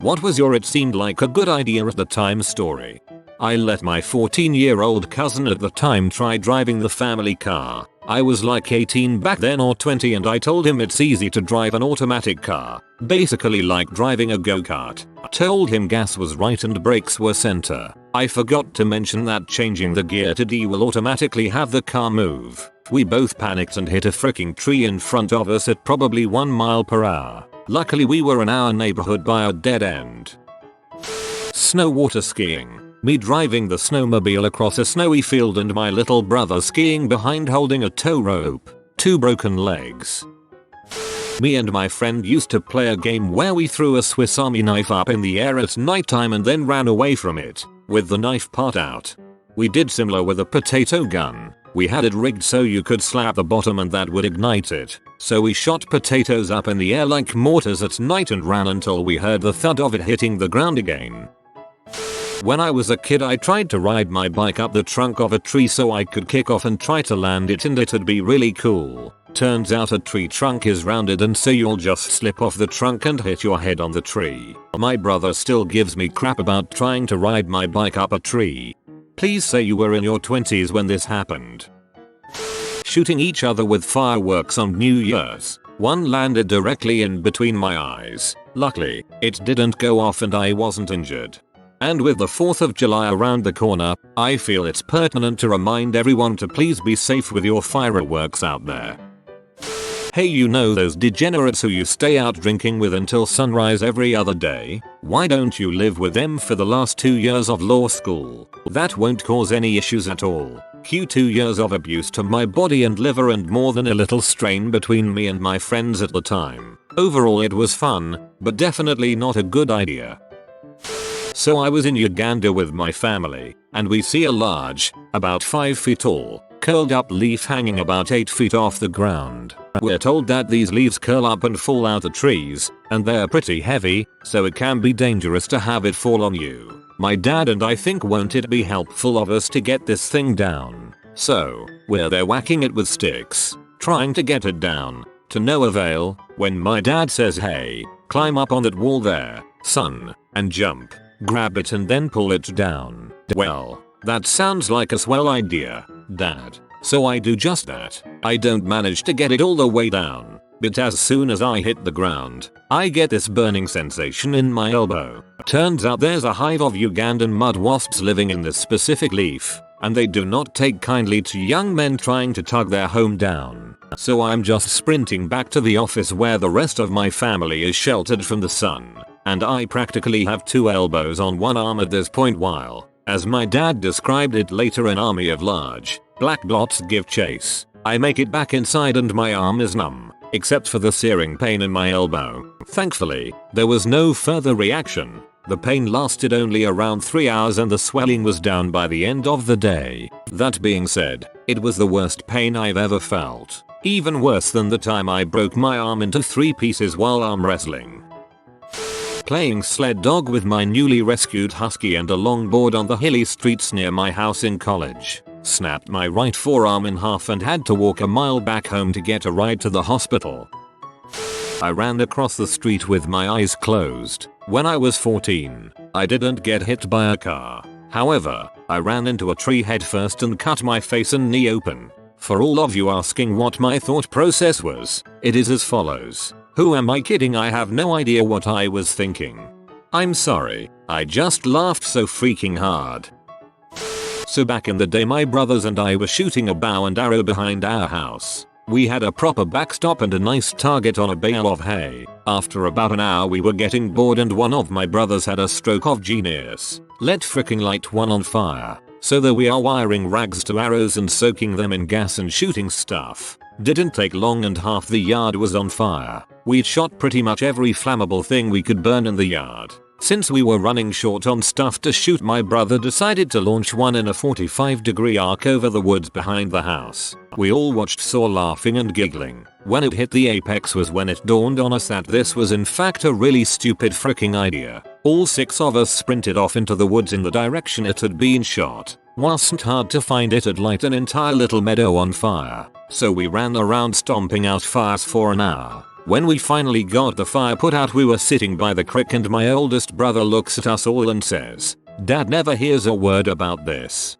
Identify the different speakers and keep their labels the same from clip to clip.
Speaker 1: What was your "it seemed like a good idea at the time" story? I let my 14-year-old cousin at the time try driving the family car. I was like 18 back then or 20, and I told him it's easy to drive an automatic car. Basically like driving a go-kart. Told him gas was right and brakes were center. I forgot to mention that changing the gear to D will automatically have the car move. We both panicked and hit a freaking tree in front of us at probably 1 mile per hour. Luckily we were in our neighborhood by a dead end. Snow water skiing. Me driving the snowmobile across a snowy field and my little brother skiing behind holding a tow rope. 2 broken legs. Me and my friend used to play a game where we threw a Swiss Army knife up in the air at nighttime and then ran away from it, with the knife part out. We did similar with a potato gun. We had it rigged so you could slap the bottom and that would ignite it. So we shot potatoes up in the air like mortars at night and ran until we heard the thud of it hitting the ground again. When I was a kid I tried to ride my bike up the trunk of a tree so I could kick off and try to land it and it'd be really cool. Turns out a tree trunk is rounded and so you'll just slip off the trunk and hit your head on the tree. My brother still gives me crap about trying to ride my bike up a tree. Please say you were in your 20s when this happened. Shooting each other with fireworks on New Year's. One landed directly in between my eyes. Luckily, it didn't go off and I wasn't injured. And with the 4th of July around the corner, I feel it's pertinent to remind everyone to please be safe with your fireworks out there. Hey, you know those degenerates who you stay out drinking with until sunrise every other day? Why don't you live with them for the last 2 years of law school? That won't cause any issues at all. Cue 2 years of abuse to my body and liver and more than a little strain between me and my friends at the time. Overall it was fun, but definitely not a good idea. So I was in Uganda with my family, and we see a large, about 5 feet tall, curled up leaf hanging about 8 feet off the ground. We're told that these leaves curl up and fall out of trees, and they're pretty heavy, so it can be dangerous to have it fall on you. My dad and I think won't it be helpful of us to get this thing down. So, we're there whacking it with sticks, trying to get it down, to no avail, when my dad says, "Hey, climb up on that wall there, son, and jump. Grab it and then pull it down." Well, that sounds like a swell idea, Dad. So I do just that. I don't manage to get it all the way down, but as soon as I hit the ground, I get this burning sensation in my elbow. Turns out there's a hive of Ugandan mud wasps living in this specific leaf, and they do not take kindly to young men trying to tug their home down. So I'm just sprinting back to the office where the rest of my family is sheltered from the sun. And I practically have 2 elbows on one arm at this point while, as my dad described it later, an army of large, black blots give chase. I make it back inside and my arm is numb, except for the searing pain in my elbow. Thankfully, there was no further reaction. The pain lasted only around 3 hours and the swelling was down by the end of the day. That being said, it was the worst pain I've ever felt. Even worse than the time I broke my arm into 3 pieces while arm wrestling. Playing sled dog with my newly rescued husky and a longboard on the hilly streets near my house in college. Snapped my right forearm in half and had to walk a mile back home to get a ride to the hospital. I ran across the street with my eyes closed. When I was 14, I didn't get hit by a car. However, I ran into a tree headfirst and cut my face and knee open. For all of you asking what my thought process was, it is as follows. Who am I kidding? I have no idea what I was thinking. I'm sorry, I just laughed so freaking hard. So back in the day my brothers and I were shooting a bow and arrow behind our house. We had a proper backstop and a nice target on a bale of hay. After about an hour we were getting bored and one of my brothers had a stroke of genius. Let fricking light one on fire. So there we are wiring rags to arrows and soaking them in gas and shooting stuff. Didn't take long and half the yard was on fire. We'd shot pretty much every flammable thing we could burn in the yard. Since we were running short on stuff to shoot, my brother decided to launch one in a 45-degree arc over the woods behind the house. We all watched, saw, laughing and giggling. When it hit the apex was when it dawned on us that this was in fact a really stupid fricking idea. All 6 of us sprinted off into the woods in the direction it had been shot. Wasn't hard to find, it had lit an entire little meadow on fire. So we ran around stomping out fires for an hour. When we finally got the fire put out, we were sitting by the creek and my oldest brother looks at us all and says, "Dad never hears a word about this."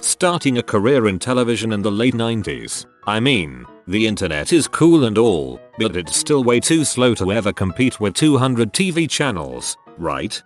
Speaker 1: Starting a career in television in the late 90s. I mean, the internet is cool and all, but it's still way too slow to ever compete with 200 TV channels, right?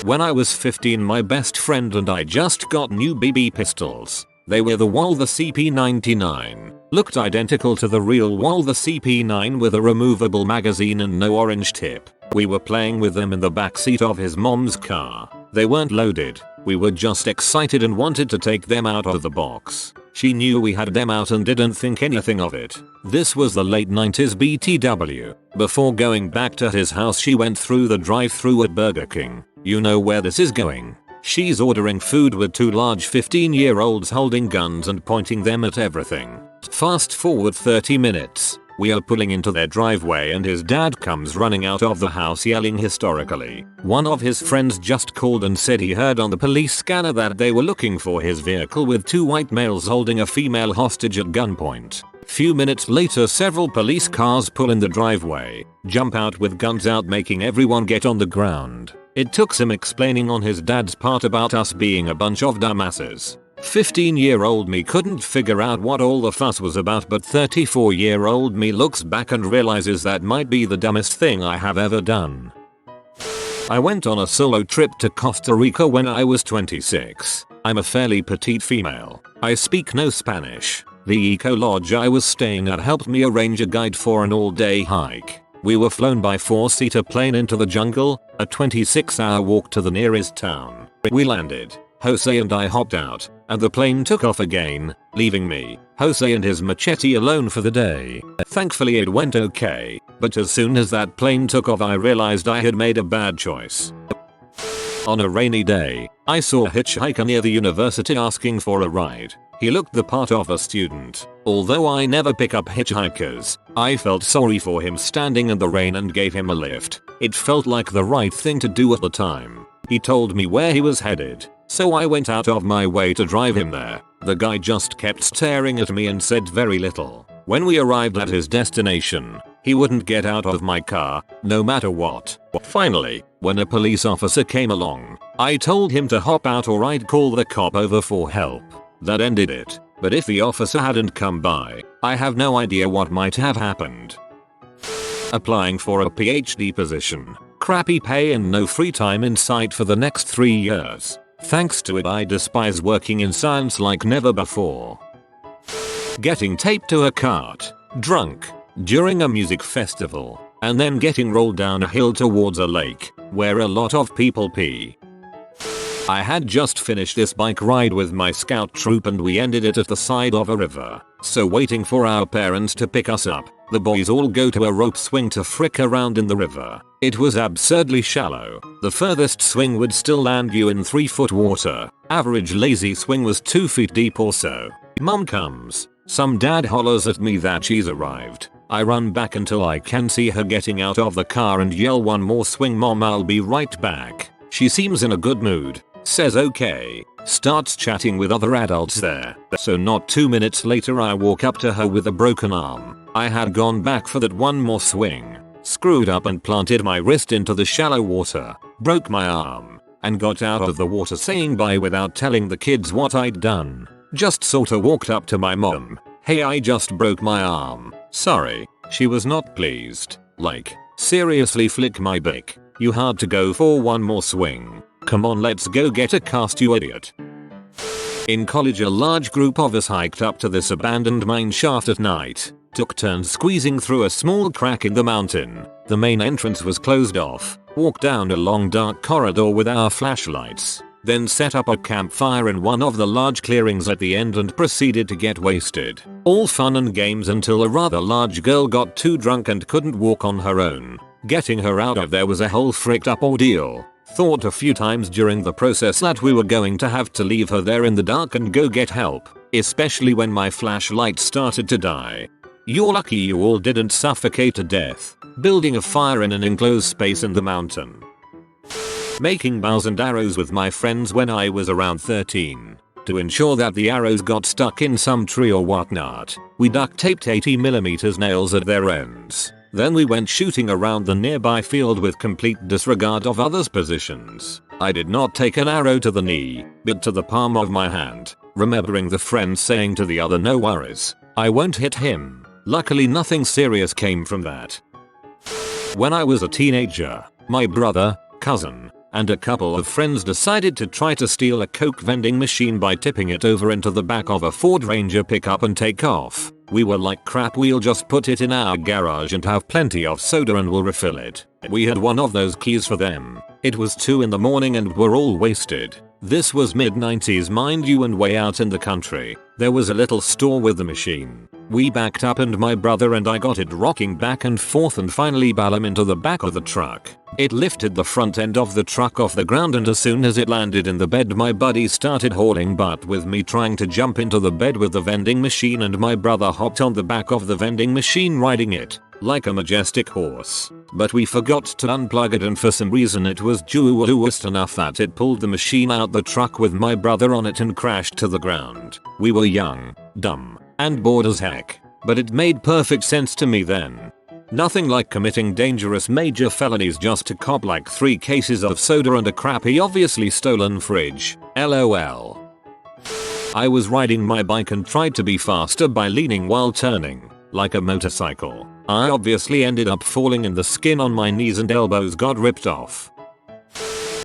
Speaker 1: When I was 15, my best friend and I just got new BB pistols. They were the Walther CP99. Looked identical to the real Walther CP9 with a removable magazine and no orange tip. We were playing with them in the backseat of his mom's car. They weren't loaded. We were just excited and wanted to take them out of the box. She knew we had them out and didn't think anything of it. This was the late 90s BTW. Before going back to his house, she went through the drive-thru at Burger King. You know where this is going. She's ordering food with two large 15-year-olds holding guns and pointing them at everything. Fast forward 30 minutes. We are pulling into their driveway and his dad comes running out of the house yelling hysterically. One of his friends just called and said he heard on the police scanner that they were looking for his vehicle with two white males holding a female hostage at gunpoint. Few minutes later, several police cars pull in the driveway, jump out with guns out, making everyone get on the ground. It took some explaining on his dad's part about us being a bunch of dumbasses. 15-year-old me couldn't figure out what all the fuss was about, but 34-year-old me looks back and realizes that might be the dumbest thing I have ever done. I went on a solo trip to Costa Rica when I was 26. I'm a fairly petite female. I speak no Spanish. The eco lodge I was staying at helped me arrange a guide for an all-day hike. We were flown by 4-seater plane into the jungle, a 26-hour walk to the nearest town. We landed. Jose and I hopped out, and the plane took off again, leaving me, Jose and his machete alone for the day. Thankfully it went okay, but as soon as that plane took off I realized I had made a bad choice. On a rainy day, I saw a hitchhiker near the university asking for a ride. He looked the part of a student. Although I never pick up hitchhikers, I felt sorry for him standing in the rain and gave him a lift. It felt like the right thing to do at the time. He told me where he was headed, so I went out of my way to drive him there. The guy just kept staring at me and said very little. When we arrived at his destination, he wouldn't get out of my car, no matter what. Finally, when a police officer came along, I told him to hop out or I'd call the cop over for help. That ended it. But if the officer hadn't come by, I have no idea what might have happened. Applying for a PhD position. Crappy pay and no free time in sight for the next 3 years. Thanks to it, I despise working in science like never before. Getting taped to a cart, drunk, during a music festival, and then getting rolled down a hill towards a lake, where a lot of people pee. I had just finished this bike ride with my scout troop and we ended it at the side of a river. So waiting for our parents to pick us up, the boys all go to a rope swing to frick around in the river. It was absurdly shallow. The furthest swing would still land you in 3-foot water. Average lazy swing was 2 feet deep or so. Mom comes. Some dad hollers at me that she's arrived. I run back until I can see her getting out of the car and yell, "One more swing, Mom, I'll be right back." She seems in a good mood. Says okay, starts chatting with other adults there. So not 2 minutes later I walk up to her with a broken arm. I had gone back for that one more swing, screwed up and planted my wrist into the shallow water, broke my arm, and got out of the water saying bye without telling the kids what I'd done. Just sorta walked up to my mom. "Hey, I just broke my arm. Sorry." She was not pleased. Like, seriously, flick my bick. You had to go for one more swing. Come on, let's go get a cast, you idiot. In college, a large group of us hiked up to this abandoned mine shaft at night. Took turns squeezing through a small crack in the mountain. The main entrance was closed off. Walked down a long dark corridor with our flashlights. Then set up a campfire in one of the large clearings at the end and proceeded to get wasted. All fun and games until a rather large girl got too drunk and couldn't walk on her own. Getting her out of there was a whole fricked up ordeal. Thought a few times during the process that we were going to have to leave her there in the dark and go get help, especially when my flashlight started to die. You're lucky you all didn't suffocate to death. Building a fire in an enclosed space in the mountain. Making bows and arrows with my friends when I was around 13. To ensure that the arrows got stuck in some tree or whatnot, we duct taped 80mm nails at their ends. Then we went shooting around the nearby field with complete disregard of others' positions. I did not take an arrow to the knee, but to the palm of my hand, remembering the friend saying to the other, "No worries, I won't hit him." Luckily nothing serious came from that. When I was a teenager, my brother, cousin, and a couple of friends decided to try to steal a Coke vending machine by tipping it over into the back of a Ford Ranger pickup and take off. We were like, crap, we'll just put it in our garage and have plenty of soda and we'll refill it. We had one of those keys for them. It was 2 in the morning and we're all wasted. This was mid-90s mind you, and way out in the country. There was a little store with the machine. We backed up and my brother and I got it rocking back and forth and finally balled into the back of the truck. It lifted the front end of the truck off the ground, and as soon as it landed in the bed my buddy started hauling butt with me trying to jump into the bed with the vending machine, and my brother hopped on the back of the vending machine riding it like a majestic horse. But we forgot to unplug it, and for some reason it was just enough that it pulled the machine out the truck with my brother on it and crashed to the ground. We were young, dumb, and bored as heck, but it made perfect sense to me then. Nothing like committing dangerous major felonies just to cop like 3 cases of soda and a crappy obviously stolen fridge. LOL. I was riding my bike and tried to be faster by leaning while turning, like a motorcycle. I obviously ended up falling and the skin on my knees and elbows got ripped off.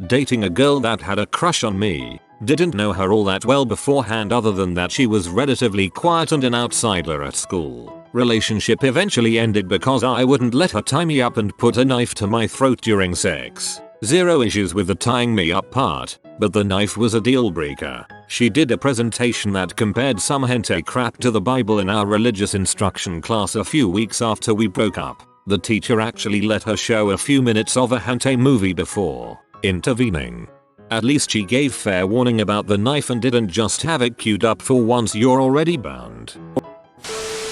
Speaker 1: Dating a girl that had a crush on me. Didn't know her all that well beforehand other than that she was relatively quiet and an outsider at school. Relationship eventually ended because I wouldn't let her tie me up and put a knife to my throat during sex. Zero issues with the tying me up part, but the knife was a deal breaker. She did a presentation that compared some hentai crap to the Bible in our religious instruction class a few weeks after we broke up. The teacher actually let her show a few minutes of a hentai movie before intervening. At least she gave fair warning about the knife and didn't just have it queued up for once you're already bound.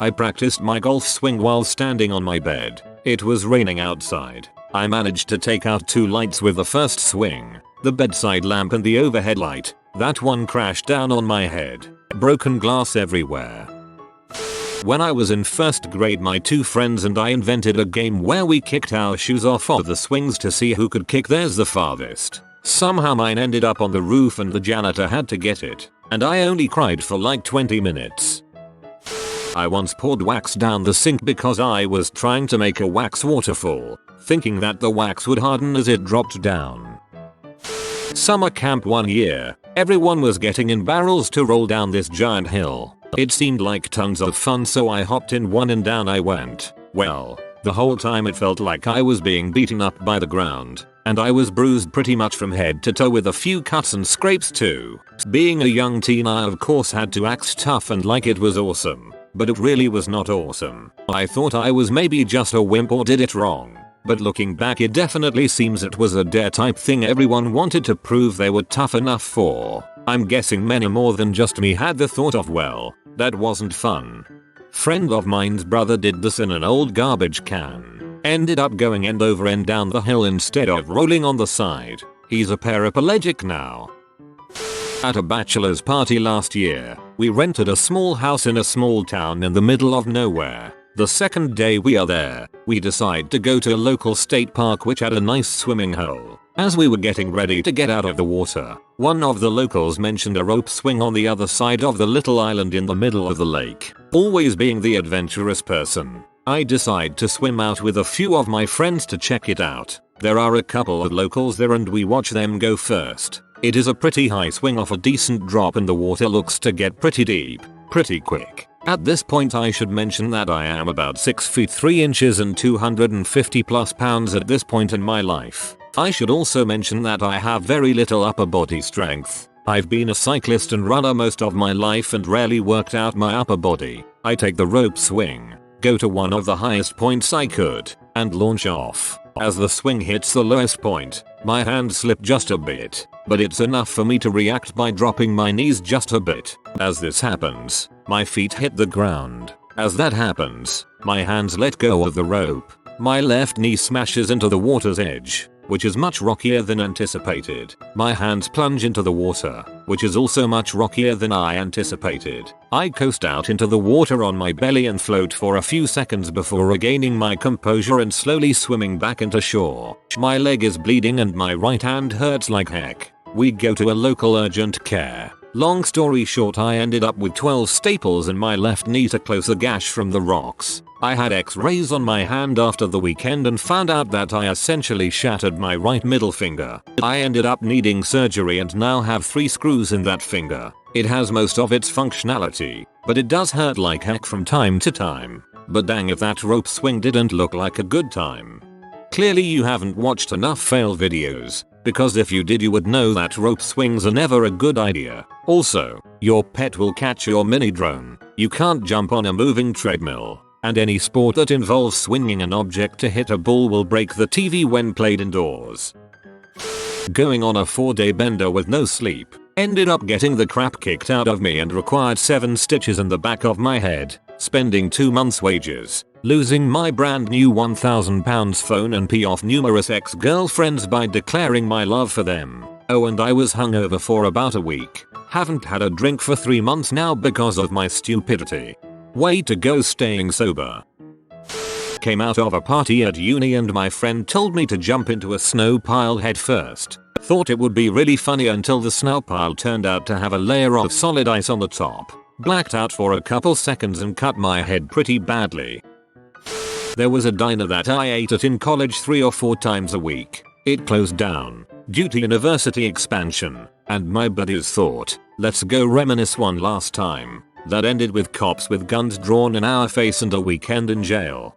Speaker 1: I practiced my golf swing while standing on my bed. It was raining outside. I managed to take out 2 lights with the first swing, the bedside lamp and the overhead light. That one crashed down on my head. Broken glass everywhere. When I was in 1st grade, my 2 friends and I invented a game where we kicked our shoes off of the swings to see who could kick theirs the farthest. Somehow mine ended up on the roof and the janitor had to get it, and I only cried for like 20 minutes. I once poured wax down the sink because I was trying to make a wax waterfall, thinking that the wax would harden as it dropped down. Summer camp one year, everyone was getting in barrels to roll down this giant hill. It seemed like tons of fun, so I hopped in one and down I went. Well, the whole time it felt like I was being beaten up by the ground, and I was bruised pretty much from head to toe with a few cuts and scrapes too. Being a young teen, I of course had to act tough and like it was awesome, but it really was not awesome. I thought I was maybe just a wimp or did it wrong, but looking back it definitely seems it was a dare type thing everyone wanted to prove they were tough enough for. I'm guessing many more than just me had the thought of, well, that wasn't fun. Friend of mine's brother did this in an old garbage can. Ended up going end over end down the hill instead of rolling on the side. He's a paraplegic now. At a bachelor's party last year, we rented a small house in a small town in the middle of nowhere. The second day we are there, we decide to go to a local state park which had a nice swimming hole. As we were getting ready to get out of the water, one of the locals mentioned a rope swing on the other side of the little island in the middle of the lake. Always being the adventurous person, I decide to swim out with a few of my friends to check it out. There are a couple of locals there and we watch them go first. It is a pretty high swing off a decent drop and the water looks to get pretty deep, pretty quick. At this point I should mention that I am about 6 feet 3 inches and 250 plus pounds at this point in my life. I should also mention that I have very little upper body strength. I've been a cyclist and runner most of my life and rarely worked out my upper body. I take the rope swing, go to one of the highest points I could, and launch off. As the swing hits the lowest point, my hand slipped just a bit, but it's enough for me to react by dropping my knees just a bit. As this happens, my feet hit the ground. As that happens, my hands let go of the rope. My left knee smashes into the water's edge. which is much rockier than anticipated. My hands plunge into the water, which is also much rockier than I anticipated. I coast out into the water on my belly and float for a few seconds before regaining my composure and slowly swimming back into shore. My leg is bleeding and my right hand hurts like heck. We go to a local urgent care. Long story short, I ended up with 12 staples in my left knee to close a gash from the rocks. I had x-rays on my hand after the weekend and found out that I essentially shattered my right middle finger. I ended up needing surgery and now have 3 screws in that finger. It has most of its functionality, but it does hurt like heck from time to time. But dang if that rope swing didn't look like a good time. Clearly you haven't watched enough fail videos, because if you did you would know that rope swings are never a good idea. Also, your pet will catch your mini drone. You can't jump on a moving treadmill. And any sport that involves swinging an object to hit a ball will break the TV when played indoors. Going on a 4-day bender with no sleep. Ended up getting the crap kicked out of me and required 7 stitches in the back of my head. Spending 2 months wages. Losing my brand new £1,000 phone and pee off numerous ex-girlfriends by declaring my love for them. Oh, and I was hungover for about a week. Haven't had a drink for 3 months now because of my stupidity. Way to go staying sober. Came out of a party at uni and my friend told me to jump into a snow pile head first. Thought it would be really funny until the snow pile turned out to have a layer of solid ice on the top. Blacked out for a couple seconds and cut my head pretty badly. There was a diner that I ate at in college 3 or 4 times a week. It closed down due to university expansion, and my buddies thought, let's go reminisce one last time. That ended with cops with guns drawn in our face and a weekend in jail.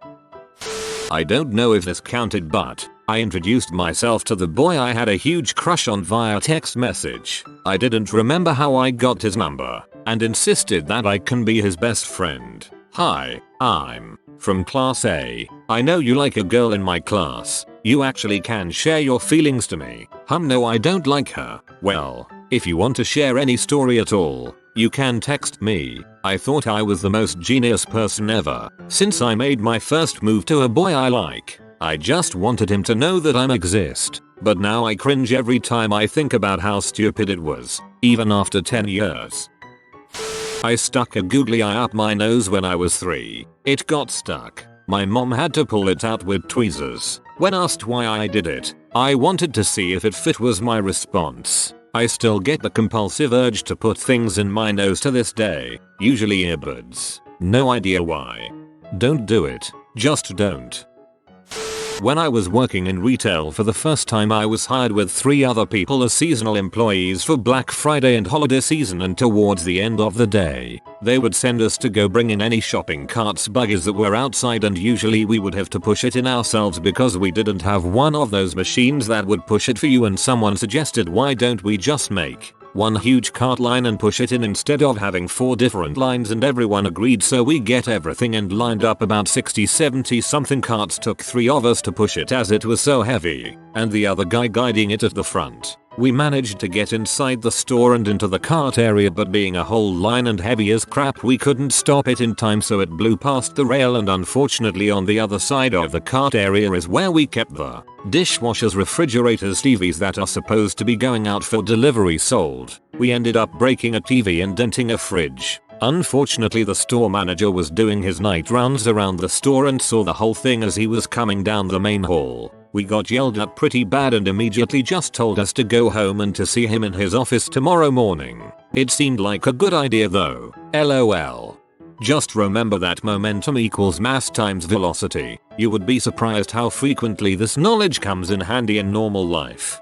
Speaker 1: I don't know if this counted, but I introduced myself to the boy I had a huge crush on via text message. I didn't remember how I got his number and insisted that I can be his best friend. Hi, I'm from class A. I know you like a girl in my class. You actually can share your feelings to me. No, I don't like her. Well, if you want to share any story at all, you can text me. I thought I was the most genius person ever. Since I made my first move to a boy I like, I just wanted him to know that I exist. But now I cringe every time I think about how stupid it was, even after 10 years. I stuck a googly eye up my nose when I was 3. It got stuck. My mom had to pull it out with tweezers. When asked why I did it, I wanted to see if it fit was my response. I still get the compulsive urge to put things in my nose to this day, usually earbuds. No idea why. Don't do it. Just don't. When I was working in retail for the first time, I was hired with 3 other people as seasonal employees for Black Friday and holiday season, and towards the end of the day, they would send us to go bring in any shopping carts buggies that were outside, and usually we would have to push it in ourselves because we didn't have one of those machines that would push it for you, and someone suggested, why don't we just make one huge cart line and push it in instead of having 4 different lines, and everyone agreed, so we get everything and lined up about 60-70 something carts. Took 3 of us to push it as it was so heavy, and the other guy guiding it at the front. We managed to get inside the store and into the cart area, but being a whole line and heavy as crap, we couldn't stop it in time, so it blew past the rail, and unfortunately on the other side of the cart area is where we kept the dishwashers, refrigerators, TVs that are supposed to be going out for delivery sold. We ended up breaking a TV and denting a fridge. Unfortunately, the store manager was doing his night rounds around the store and saw the whole thing as he was coming down the main hall. We got yelled at pretty bad and immediately just told us to go home and to see him in his office tomorrow morning. It seemed like a good idea though. LOL. Just remember that momentum equals mass times velocity. You would be surprised how frequently this knowledge comes in handy in normal life.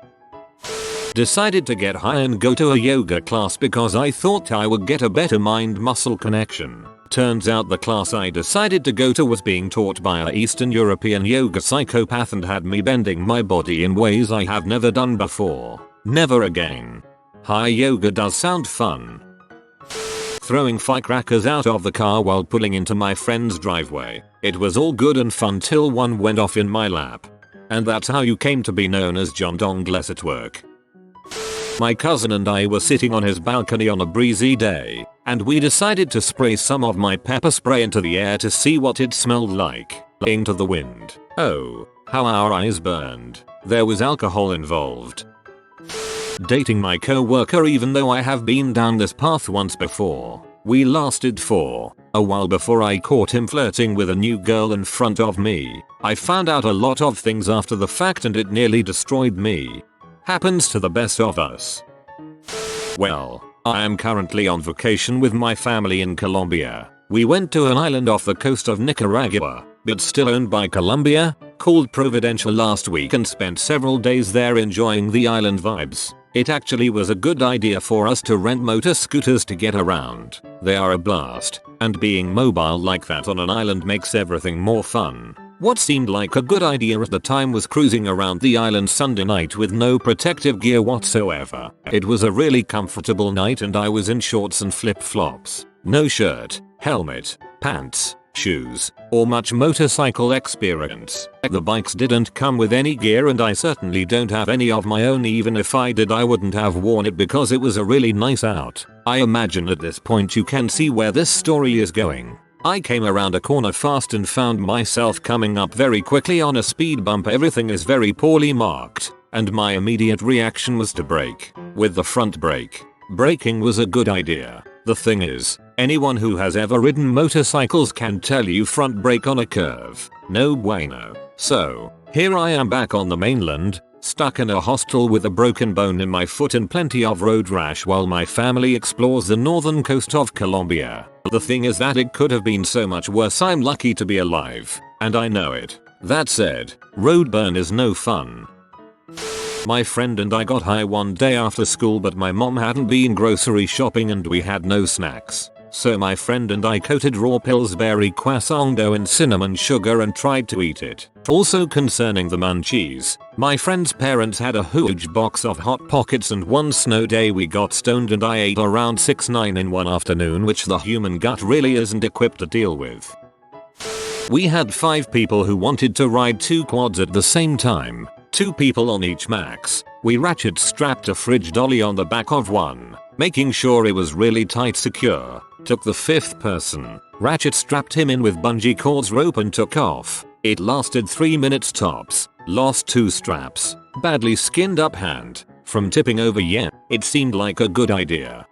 Speaker 1: Decided to get high and go to a yoga class because I thought I would get a better mind-muscle connection. Turns out the class I decided to go to was being taught by an Eastern European yoga psychopath and had me bending my body in ways I have never done before. Never again. High yoga does sound fun. Throwing firecrackers out of the car while pulling into my friend's driveway. It was all good and fun till one went off in my lap. And that's how you came to be known as John Dongless at work. My cousin and I were sitting on his balcony on a breezy day, and we decided to spray some of my pepper spray into the air to see what it smelled like, into the wind. Oh, How our eyes burned. There was alcohol involved. Dating my co-worker even though I have been down this path once before. We lasted for a while before I caught him flirting with a new girl in front of me. I found out a lot of things after the fact and it nearly destroyed me. Happens to the best of us. Well, I am currently on vacation with my family in Colombia. We went to an island off the coast of Nicaragua, but still owned by Colombia, called Providencial last week and spent several days there enjoying the island vibes. It actually was a good idea for us to rent motor scooters to get around. They are a blast, and being mobile like that on an island makes everything more fun. What seemed like a good idea at the time was cruising around the island Sunday night with no protective gear whatsoever. It was a really comfortable night and I was in shorts and flip-flops. No shirt, helmet, pants, shoes, or much motorcycle experience. The bikes didn't come with any gear and I certainly don't have any of my own. Even if I did, I wouldn't have worn it because it was a really nice out. I imagine at this point you can see where this story is going. I came around a corner fast and found myself coming up very quickly on a speed bump. Everything is very poorly marked, and my immediate reaction was to brake. With the front brake. Braking was a good idea. The thing is, anyone who has ever ridden motorcycles can tell you front brake on a curve. No bueno. So, here I am back on the mainland, stuck in a hostel with a broken bone in my foot and plenty of road rash while my family explores the northern coast of Colombia. The thing is that it could have been so much worse. I'm lucky to be alive, and I know it. That said, road burn is no fun. My friend and I got high one day after school, but my mom hadn't been grocery shopping and we had no snacks. So my friend and I coated raw Pillsbury croissant dough in cinnamon sugar and tried to eat it. Also concerning the munchies, my friend's parents had a huge box of Hot Pockets and one snow day we got stoned and I ate around 6-9 in one afternoon, which the human gut really isn't equipped to deal with. We had 5 people who wanted to ride 2 quads at the same time. 2 people on each max. We ratchet strapped a fridge dolly on the back of one, making sure it was really tight secure. Took the 5th person, ratchet strapped him in with bungee cords rope and took off. It lasted 3 minutes tops. Lost 2 straps. Badly skinned up hand. From tipping over. Yeah, it seemed like a good idea.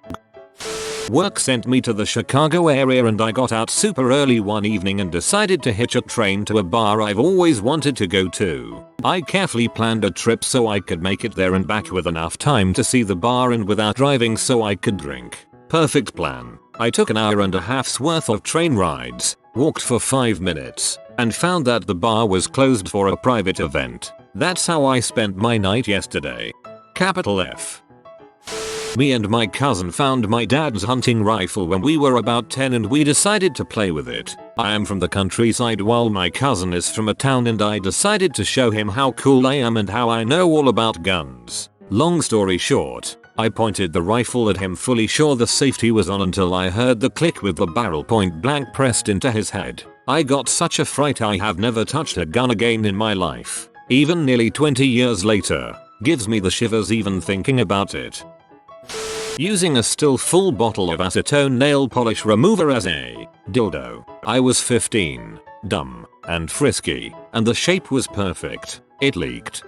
Speaker 1: Work sent me to the Chicago area and I got out super early one evening and decided to hitch a train to a bar I've always wanted to go to. I carefully planned a trip so I could make it there and back with enough time to see the bar and without driving so I could drink. Perfect plan. I took an hour and a half's worth of train rides, walked for 5 minutes, and found that the bar was closed for a private event. That's how I spent my night yesterday. Capital F. Me and my cousin found my dad's hunting rifle when we were about 10 and we decided to play with it. I am from the countryside while my cousin is from a town and I decided to show him how cool I am and how I know all about guns. Long story short, I pointed the rifle at him fully sure the safety was on until I heard the click with the barrel point blank pressed into his head. I got such a fright. I have never touched a gun again in my life. Even nearly 20 years later, gives me the shivers even thinking about it. Using a still full bottle of acetone nail polish remover as a dildo. I was 15, dumb, and frisky, and the shape was perfect. It leaked.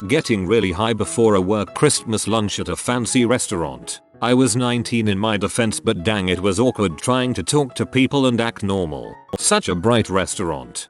Speaker 1: Getting really high before a work Christmas lunch at a fancy restaurant. I was 19 in my defense, but dang it was awkward trying to talk to people and act normal. Such a bright restaurant.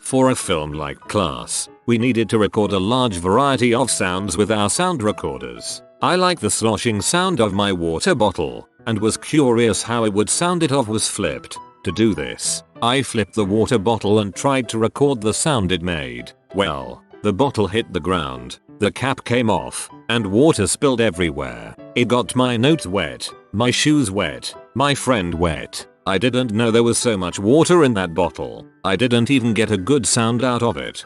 Speaker 1: For a film like Class, we needed to record a large variety of sounds with our sound recorders. I like the sloshing sound of my water bottle, and was curious how it would sound if it was flipped. To do this, I flipped the water bottle and tried to record the sound it made. Well, the bottle hit the ground, the cap came off, and water spilled everywhere. It got my notes wet, my shoes wet, my friend wet. I didn't know there was so much water in that bottle. I didn't even get a good sound out of it.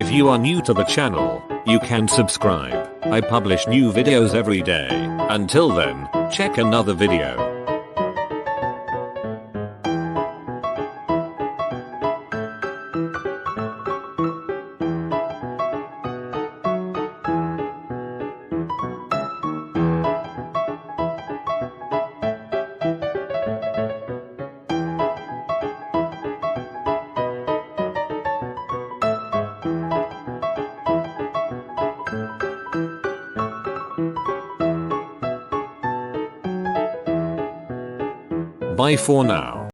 Speaker 1: If you are new to the channel, you can subscribe. I publish new videos every day. Until then, check another video. Bye for now.